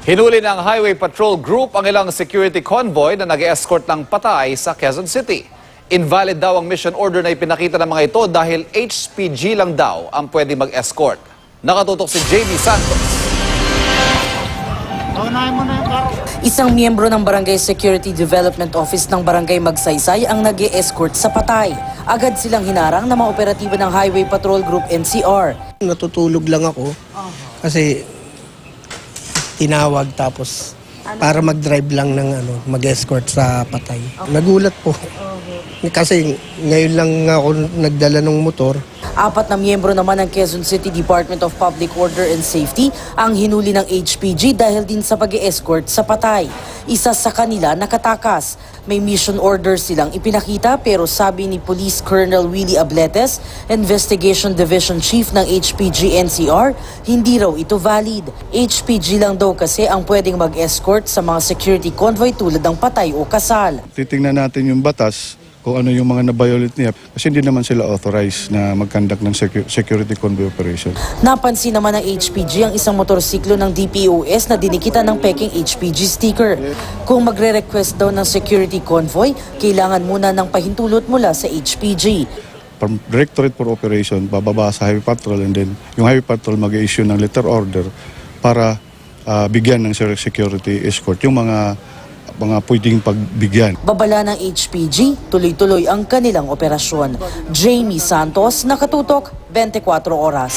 Hinuli ng Highway Patrol Group ang ilang security convoy na nag-escort ng patay sa Quezon City. Invalid daw ang mission order na ipinakita ng mga ito dahil HPG lang daw ang pwede mag-escort. Nakatutok si JB Santos. Isang miyembro ng Barangay Security Development Office ng Barangay Magsaysay ang nag-e-escort sa patay. Agad silang hinarang ng mga operatiba ng Highway Patrol Group NCR. Natutulog lang ako kasi tinawag tapos para mag-drive lang ng mag-escort sa patay. Nagulat po. Kasi ngayon lang ako nagdala ng motor. 4 na miyembro naman ng Quezon City Department of Public Order and Safety ang hinuli ng HPG dahil din sa pag-escort sa patay. Isa sa kanila nakatakas. May mission order silang ipinakita pero sabi ni Police Colonel Willie Abletes, Investigation Division Chief ng HPG NCR, hindi raw ito valid. HPG lang daw kasi ang pwedeng mag-escort sa mga security convoy tulad ng patay o kasal. Titingnan natin yung batas kung ano yung mga na-violate niya kasi hindi naman sila authorized na mag-conduct ng security convoy operation. Napansin naman ng HPG ang isang motorsiklo ng DPOS na dinikita ng peking HPG sticker. Kung magre-request daw ng security convoy, kailangan muna ng pahintulot mula sa HPG. From Directorate for Operation, bababa sa Highway Patrol and then yung Highway Patrol mag-issue ng letter order para bigyan ng security escort yung mga pwedeng pagbigyan. Babala ng HPG, tuloy-tuloy ang kanilang operasyon. Jamie Santos, Nakatutok, 24 Oras.